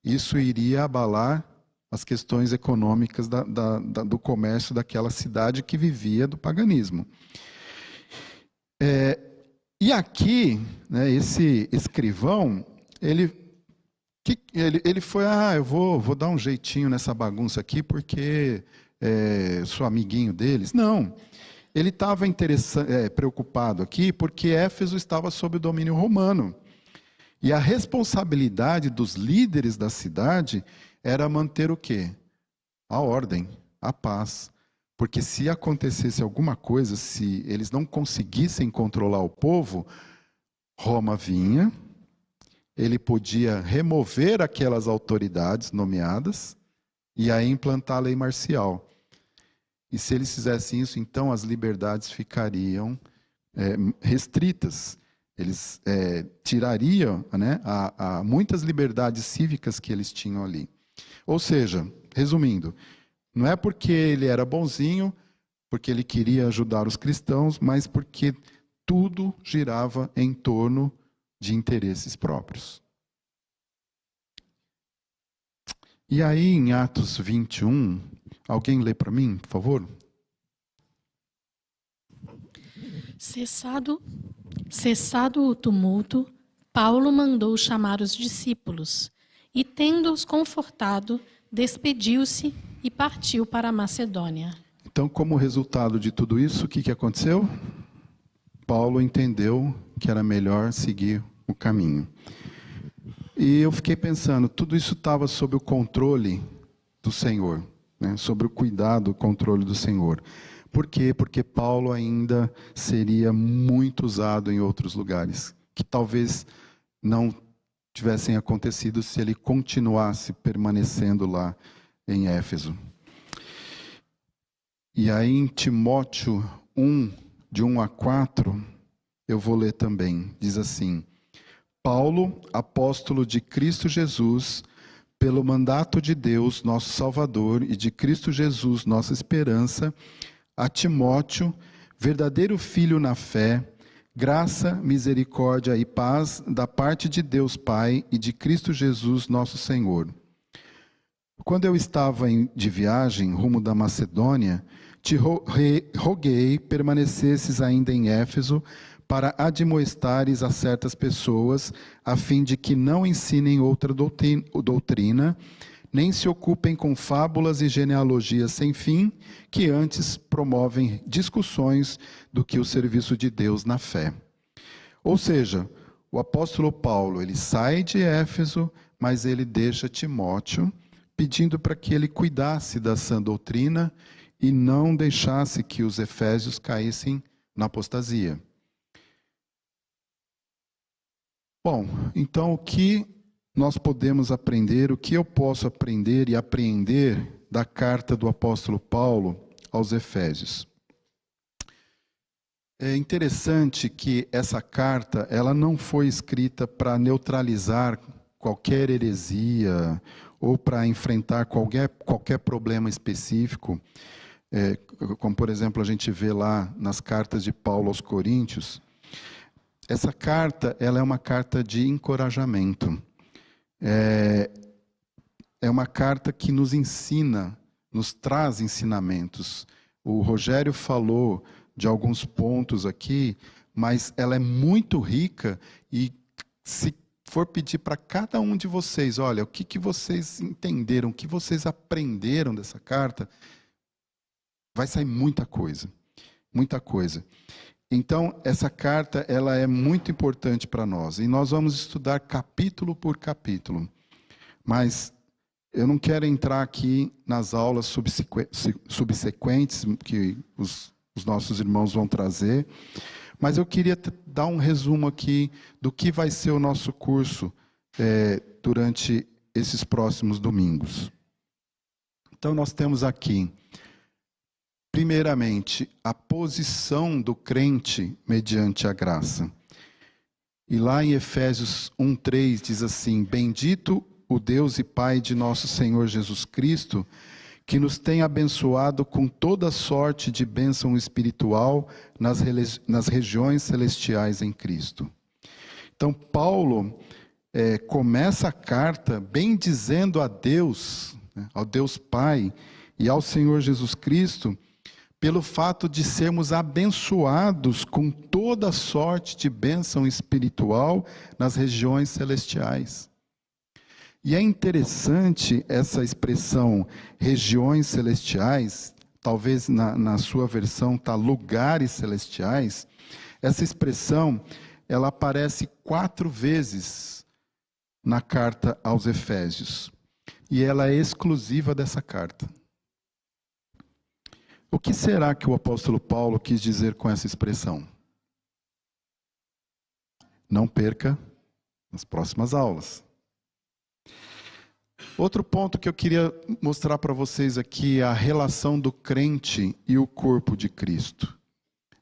[SPEAKER 1] isso iria abalar as questões econômicas do comércio daquela cidade que vivia do paganismo. E aqui, né, esse escrivão, ele foi, eu vou dar um jeitinho nessa bagunça aqui, porque sou amiguinho deles. Não. Ele estava preocupado aqui porque Éfeso estava sob o domínio romano. E a responsabilidade dos líderes da cidade era manter o quê? A ordem, a paz. Porque se acontecesse alguma coisa, se eles não conseguissem controlar o povo, Roma vinha, ele podia remover aquelas autoridades nomeadas e aí implantar a lei marcial. E se eles fizessem isso, então as liberdades ficariam restritas. Eles tirariam, né, muitas liberdades cívicas que eles tinham ali. Ou seja, resumindo, não é porque ele era bonzinho, porque ele queria ajudar os cristãos, mas porque tudo girava em torno de interesses próprios. E aí, em Atos 21, alguém lê para mim, por favor?
[SPEAKER 9] Cessado o tumulto, Paulo mandou chamar os discípulos e, tendo-os confortado, despediu-se e partiu para a Macedônia.
[SPEAKER 1] Então, como resultado de tudo isso, o que aconteceu? Paulo entendeu que era melhor seguir o caminho. E eu fiquei pensando, tudo isso estava sob o controle do Senhor, né? Sobre o cuidado, o controle do Senhor. Por quê? Porque Paulo ainda seria muito usado em outros lugares, que talvez não tivessem acontecido se ele continuasse permanecendo lá em Éfeso. E aí em Timóteo 1, de 1 a 4, eu vou ler também. Diz assim: Paulo, apóstolo de Cristo Jesus, pelo mandato de Deus, nosso Salvador, e de Cristo Jesus, nossa esperança, a Timóteo, verdadeiro filho na fé, graça, misericórdia e paz da parte de Deus Pai e de Cristo Jesus, nosso Senhor. Quando eu estava de viagem rumo da Macedônia, te roguei permanecesses ainda em Éfeso para admoestares a certas pessoas, a fim de que não ensinem outra doutrina, nem se ocupem com fábulas e genealogias sem fim, que antes promovem discussões do que o serviço de Deus na fé. Ou seja, o apóstolo Paulo, ele sai de Éfeso, mas ele deixa Timóteo, pedindo para que ele cuidasse da sã doutrina e não deixasse que os efésios caíssem na apostasia. Bom, então o que nós podemos aprender, o que eu posso aprender e apreender da carta do apóstolo Paulo aos Efésios? É interessante que essa carta, ela não foi escrita para neutralizar qualquer heresia ou para enfrentar qualquer problema específico, como por exemplo a gente vê lá nas cartas de Paulo aos Coríntios. Essa carta, ela é uma carta de encorajamento. É uma carta que nos ensina, nos traz ensinamentos. O Rogério falou de alguns pontos aqui, mas ela é muito rica e se for pedir para cada um de vocês, olha, o que vocês entenderam, o que vocês aprenderam dessa carta, vai sair muita coisa, muita coisa. Então, essa carta, ela é muito importante para nós. E nós vamos estudar capítulo por capítulo. Mas eu não quero entrar aqui nas aulas subsequentes que os nossos irmãos vão trazer. Mas eu queria dar um resumo aqui do que vai ser o nosso curso durante esses próximos domingos. Então, nós temos aqui, primeiramente, a posição do crente mediante a graça. E lá em Efésios 1:3 diz assim: Bendito o Deus e Pai de nosso Senhor Jesus Cristo, que nos tem abençoado com toda sorte de bênção espiritual nas regiões celestiais em Cristo. Então, Paulo começa a carta bendizendo a Deus, ao Deus Pai e ao Senhor Jesus Cristo, pelo fato de sermos abençoados com toda sorte de bênção espiritual nas regiões celestiais. E é interessante essa expressão regiões celestiais, talvez na sua versão está lugares celestiais. Essa expressão, ela aparece 4 vezes na carta aos Efésios. E ela é exclusiva dessa carta. O que será que o apóstolo Paulo quis dizer com essa expressão? Não perca nas próximas aulas. Outro ponto que eu queria mostrar para vocês aqui é a relação do crente e o corpo de Cristo.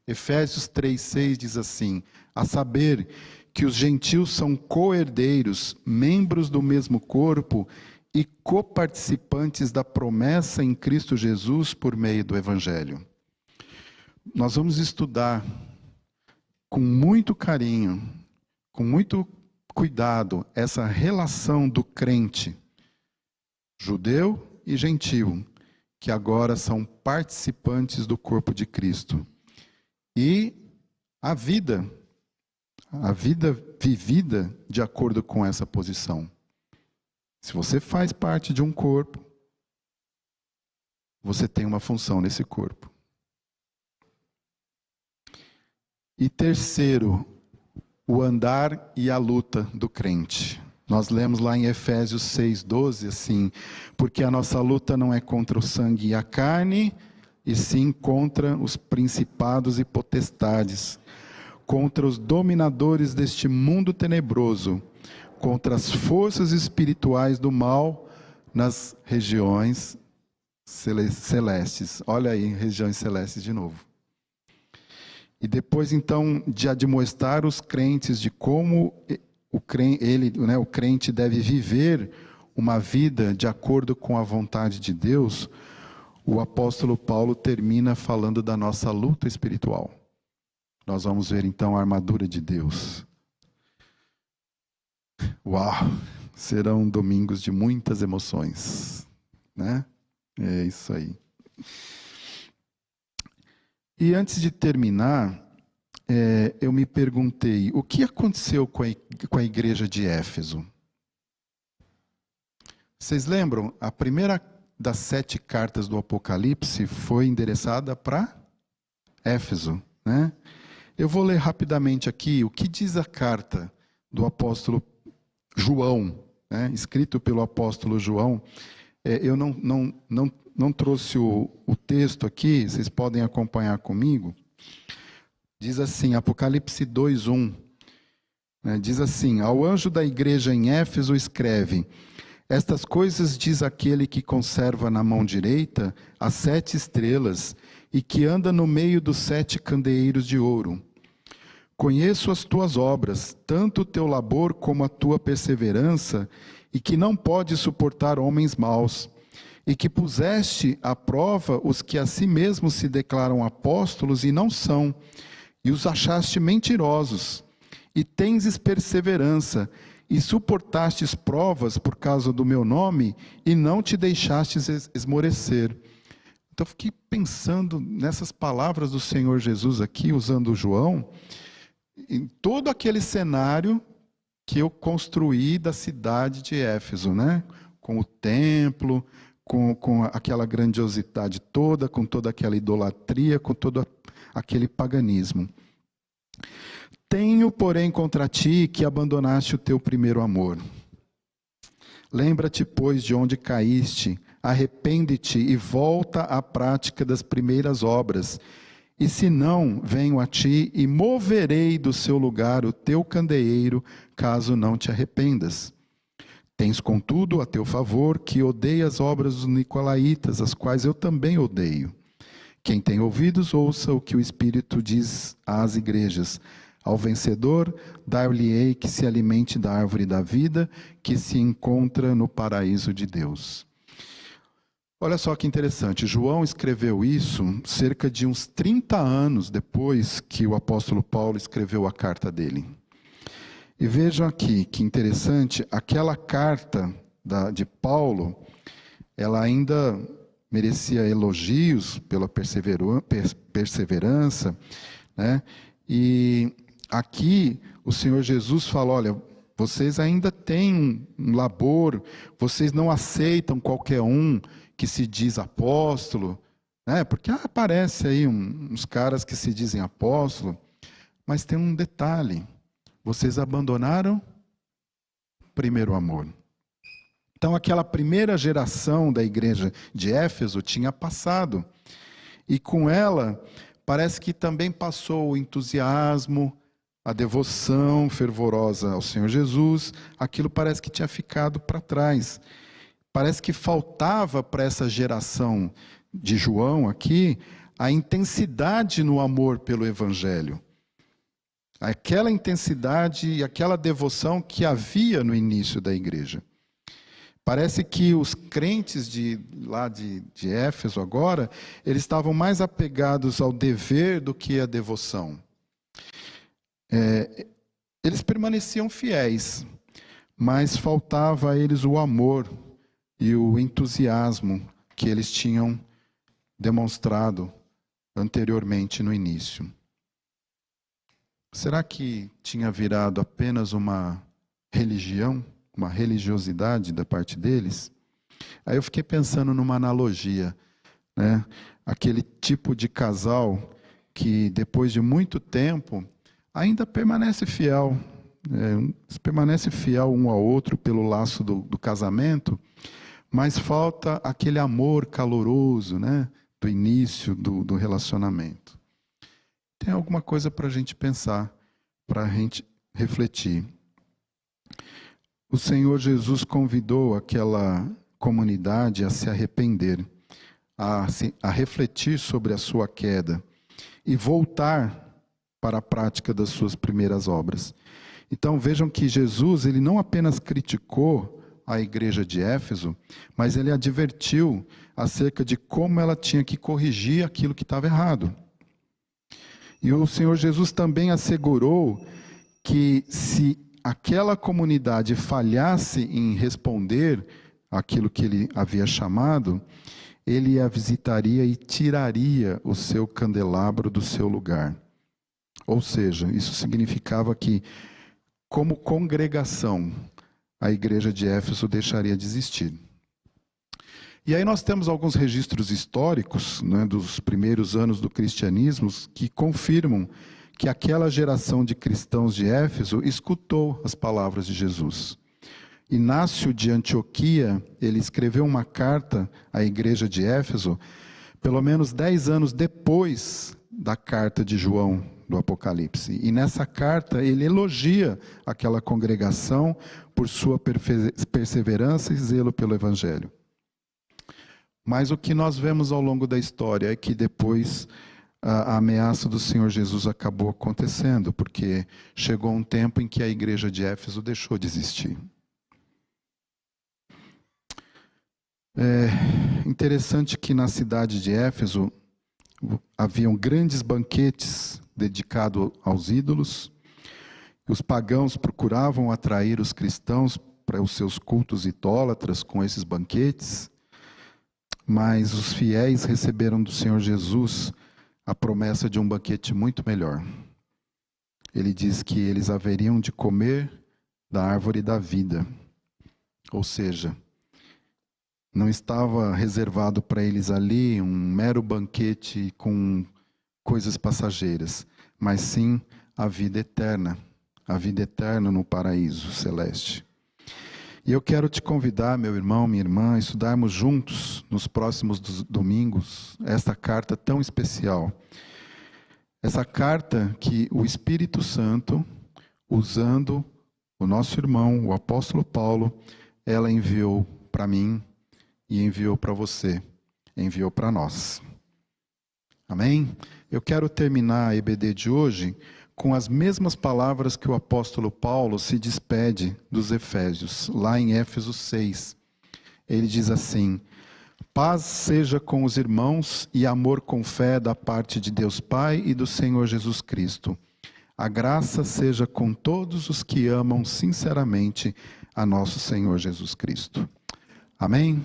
[SPEAKER 1] Efésios 3,6 diz assim: a saber que os gentios são co-herdeiros, membros do mesmo corpo e coparticipantes da promessa em Cristo Jesus por meio do Evangelho. Nós vamos estudar com muito carinho, com muito cuidado, essa relação do crente, judeu e gentil, que agora são participantes do corpo de Cristo. E a vida vivida de acordo com essa posição. Se você faz parte de um corpo, você tem uma função nesse corpo. E terceiro, o andar e a luta do crente. Nós lemos lá em Efésios 6,12 assim: porque a nossa luta não é contra o sangue e a carne, e sim contra os principados e potestades, contra os dominadores deste mundo tenebroso, contra as forças espirituais do mal nas regiões celestes. Olha aí, regiões celestes de novo. E depois, então, de admoestar os crentes de como o crente deve viver uma vida de acordo com a vontade de Deus, o apóstolo Paulo termina falando da nossa luta espiritual. Nós vamos ver, então, a armadura de Deus. Uau! Serão domingos de muitas emoções, né? É isso aí. E antes de terminar, eu me perguntei, o que aconteceu com a igreja de Éfeso? Vocês lembram? A primeira das 7 cartas do Apocalipse foi endereçada para Éfeso, né? Eu vou ler rapidamente aqui o que diz a carta do apóstolo João, né? Escrito pelo apóstolo João. Eu não trouxe o texto aqui, vocês podem acompanhar comigo. Diz assim, Apocalipse 2:1, né? Diz assim: ao anjo da igreja em Éfeso escreve: estas coisas diz aquele que conserva na mão direita as 7 estrelas e que anda no meio dos 7 candeeiros de ouro. Conheço as tuas obras, tanto o teu labor como a tua perseverança, e que não podes suportar homens maus, e que puseste à prova os que a si mesmos se declaram apóstolos e não são, e os achaste mentirosos, e tens perseverança, e suportastes provas por causa do meu nome, e não te deixastes esmorecer. Então eu fiquei pensando nessas palavras do Senhor Jesus aqui, usando João, em todo aquele cenário que eu construí da cidade de Éfeso, né? Com o templo, com aquela grandiosidade toda, com toda aquela idolatria, com todo aquele paganismo. Tenho, porém, contra ti que abandonaste o teu primeiro amor. Lembra-te, pois, de onde caíste, arrepende-te e volta à prática das primeiras obras. E se não, venho a ti e moverei do seu lugar o teu candeeiro, caso não te arrependas. Tens, contudo, a teu favor que odeia as obras dos nicolaítas, as quais eu também odeio. Quem tem ouvidos, ouça o que o Espírito diz às igrejas. Ao vencedor, dar-lhe-ei que se alimente da árvore da vida, que se encontra no paraíso de Deus. Olha só que interessante, João escreveu isso cerca de uns 30 anos depois que o apóstolo Paulo escreveu a carta dele. E vejam aqui que interessante, aquela carta de Paulo, ela ainda merecia elogios pela perseverança, né? E aqui o Senhor Jesus fala, olha, vocês ainda têm um labor, vocês não aceitam qualquer um que se diz apóstolo, né? Porque aparece aí uns caras que se dizem apóstolo, mas tem um detalhe, vocês abandonaram o primeiro amor. Então aquela primeira geração da igreja de Éfeso tinha passado, e com ela parece que também passou o entusiasmo, a devoção fervorosa ao Senhor Jesus, aquilo parece que tinha ficado para trás. Parece que faltava para essa geração de João aqui a intensidade no amor pelo Evangelho. Aquela intensidade e aquela devoção que havia no início da igreja. Parece que os crentes lá de Éfeso agora, eles estavam mais apegados ao dever do que à devoção. Eles permaneciam fiéis, mas faltava a eles o amor e o entusiasmo que eles tinham demonstrado anteriormente no início. Será que tinha virado apenas uma religião, uma religiosidade da parte deles? Aí eu fiquei pensando numa analogia, né? Aquele tipo de casal que depois de muito tempo ainda permanece fiel, permanece fiel um ao outro pelo laço do casamento, mas falta aquele amor caloroso, né? Do início do relacionamento. Tem alguma coisa para a gente pensar, para a gente refletir. O Senhor Jesus convidou aquela comunidade a se arrepender, a refletir sobre a sua queda e voltar para a prática das suas primeiras obras. Então vejam que Jesus, ele não apenas criticou a igreja de Éfeso, mas ele advertiu acerca de como ela tinha que corrigir aquilo que estava errado. E o Senhor Jesus também assegurou que se aquela comunidade falhasse em responder aquilo que ele havia chamado, ele a visitaria e tiraria o seu candelabro do seu lugar. Ou seja, isso significava que, como congregação, a igreja de Éfeso deixaria de existir. E aí nós temos alguns registros históricos, né, dos primeiros anos do cristianismo que confirmam que aquela geração de cristãos de Éfeso escutou as palavras de Jesus. Inácio de Antioquia, ele escreveu uma carta à igreja de Éfeso, pelo menos 10 anos depois da carta de João, do Apocalipse. E nessa carta ele elogia aquela congregação por sua perseverança e zelo pelo Evangelho. Mas o que nós vemos ao longo da história é que depois a ameaça do Senhor Jesus acabou acontecendo, porque chegou um tempo em que a igreja de Éfeso deixou de existir. É interessante que na cidade de Éfeso haviam grandes banquetes dedicados aos ídolos. Os pagãos procuravam atrair os cristãos para os seus cultos idólatras com esses banquetes, mas os fiéis receberam do Senhor Jesus a promessa de um banquete muito melhor. Ele diz que eles haveriam de comer da árvore da vida, ou seja, não estava reservado para eles ali um mero banquete com coisas passageiras, mas sim a vida eterna no paraíso celeste. E eu quero te convidar, meu irmão, minha irmã, a estudarmos juntos, nos próximos domingos, esta carta tão especial. Essa carta que o Espírito Santo, usando o nosso irmão, o apóstolo Paulo, ela enviou para mim e enviou para você, enviou para nós. Amém? Eu quero terminar a EBD de hoje com as mesmas palavras que o apóstolo Paulo se despede dos Efésios, lá em Éfesos 6. Ele diz assim: paz seja com os irmãos e amor com fé da parte de Deus Pai e do Senhor Jesus Cristo. A graça seja com todos os que amam sinceramente a nosso Senhor Jesus Cristo. Amém?